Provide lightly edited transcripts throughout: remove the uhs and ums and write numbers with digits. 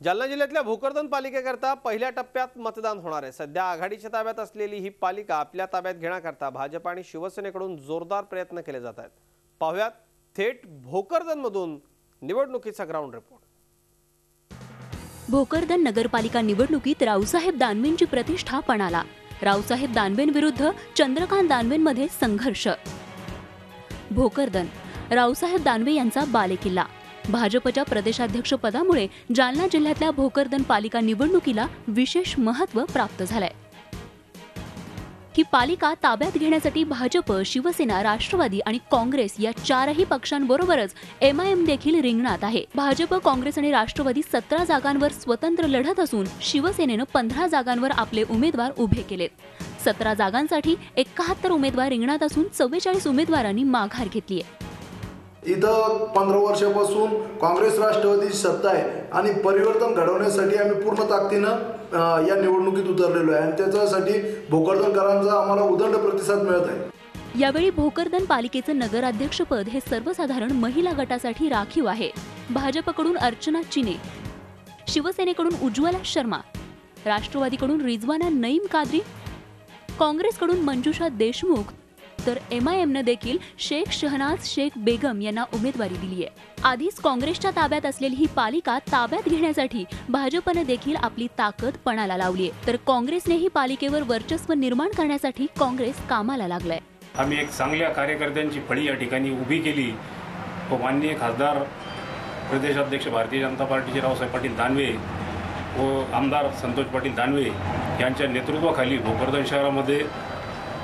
जालना जिल्ह्यातल्या भोकरदन पालिकेकरता पहिल्या टप्प्यात मतदान होणार आहे। सध्या आघाडीच्या ताब्यात असलेली ही पालिका आपल्या ताब्यात घेण्याकरता भाजप आणि शिवसेनेकडून जोरदार प्रयत्न केले जात आहेत। पाहुयात थेट भोकरदनमधून निवडणुकीचा ग्राउंड रिपोर्ट। भोकरदन नगरपालिका निवडणुकीत रावसाहेब दानवेंची प्रतिष्ठा पणाला। रावसाहेब दानवेंविरुद्ध चंद्रकांत दानवेंमध्ये संघर्ष। भोकरदन रावसाहेब दानवे यांचा बालेकिल्ला। भाजपच्या प्रदेशाध्यक्ष पदामुळे जालना जिल्ह्यातल्या भोकरदन पालिका निवडणुकीला विशेष महत्त्व प्राप्त झालंय। ही पालिका ताब्यात घेण्यासाठी भाजप, शिवसेना, राष्ट्रवादी आणि काँग्रेस या चारही पक्षांबरोबरच MIM देखील रिंगणात आहे। भाजप, काँग्रेस आणि राष्ट्रवादी 17 जागांवर स्वतंत्र लढत असून शिवसेनेनं 15 जागांवर आपले उमेदवार उभे केलेत। 17 जागांसाठी 71 उमेदवार रिंगणात असून 44 उमेदवारांनी माघार घेतली आहे। इथं 15 वर्षापासून काँग्रेस राष्ट्रवादी सत्ता आहे आणि परिवर्तन घडवण्यासाठी आम्ही पूर्ण ताकदीनं या निवडणुकीत उतरलेलो आहे आणि त्याच्यासाठी भोकरदनकरांचा आम्हाला उदंड प्रतिसाद मिळत आहे। यावेळी भोकरदन पालिकेचं नगराध्यक्षपद हे सर्वसाधारण महिला गटासाठी राखीव आहे। भाजपकडून अर्चना चिने, शिवसेनेकडून उज्ज्वला शर्मा, राष्ट्रवादीकडून रिजवाना नईम कादरी, काँग्रेसकडून मंजुषा देशमुख तर MIMनं देखील शेख शहनाज शेख बेगम यांना उमेदवारी दिली आहे। आधीच काँग्रेसच्या ताब्यात असलेली ही पालिका ताब्यात घेण्यासाठी भाजपने देखील आपली ताकद पणाला लावली आहे, तर काँग्रेसनेही पालिकेवर वर्चस्व निर्माण करण्यासाठी काँग्रेस कामाला लागलाय। आम्ही एक चांगल्या कार्यकर्त्यांची फळी या ठिकाणी उभी केली व माननीय खासदार प्रदेशाध्यक्ष भारतीय जनता पार्टीचे रावसाहेब पाटील दानवे व आमदार संतोष पाटील दानवे यांच्या नेतृत्वाखाली भोकरदन शहरामध्ये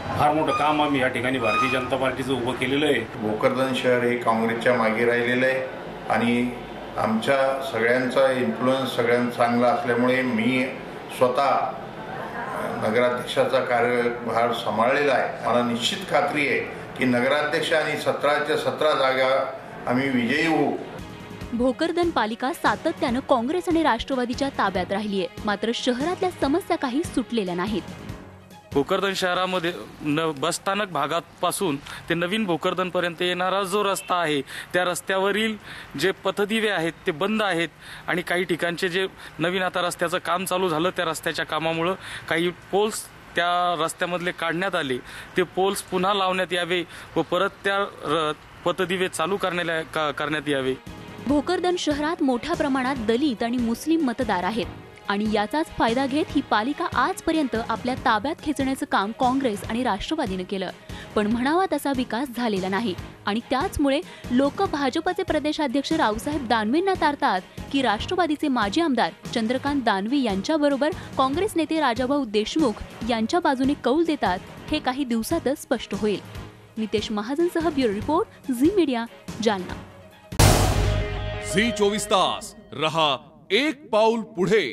फार मोठं काम आम्ही या ठिकाणी भारतीय जनता पार्टीचं उभं केलेलं आहे। भोकरदन शहर हे काँग्रेसच्या मागे राहिलेलं आहे आणि आमच्या सगळ्यांचा इन्फ्लुएन्स सगळ्यांना चांगला असल्यामुळे मी स्वतः नगराध्यक्षाचा कार्यभार सांभाळलेला आहे। मला निश्चित खात्री आहे की नगराध्यक्ष आणि 17च्या 17 जागा आम्ही विजयी होऊ। भोकरदन पालिका सातत्यानं काँग्रेस आणि राष्ट्रवादीच्या ताब्यात राहिली आहे, मात्र शहरातल्या समस्या काही सुटलेल्या नाहीत। भोकरदन शहरामध्ये बसस्थानक भागापासून ते नवीन भोकरदन पर्यंत येणारा जो रस्ता आहे त्या रस्त्यावरील जे पथदिवे आहेत ते बंद आहेत आणि काही ठिकाणचे जे नवीन आता रस्त्याचं काम चालू झालं त्या रस्त्याच्या कामामुळे काही पोल्स त्या रस्त्यामधले काढण्यात आले। ते पोल्स पुन्हा लावण्यात यावे व परत त्या पथदिवे चालू करण्यात यावे। भोकरदन शहरात मोठ्या प्रमाणात दलित आणि मुस्लिम मतदार आहेत आणि याचाच फायदा घेत ही पालिका आजपर्यंत आपल्या ताब्यात खेचण्याचं काम काँग्रेस आणि राष्ट्रवादीने केलं, पण म्हणावा तसा विकास झालेला नाही आणि त्याचमुळे लोक भाजपचे प्रदेशाध्यक्ष रावसाहेब दानवेंना तारतात की राष्ट्रवादीचे माजी आमदार चंद्रकांत दानवे यांच्याबरोबर काँग्रेस नेते राजाभाऊ देशमुख यांच्या बाजूने कौल देतात हे काही दिवसातच स्पष्ट होईल। नितेश महाजनसह bureau report, Zee media, Jalna. Zee 24 तास रहा एक पाऊल पुढे।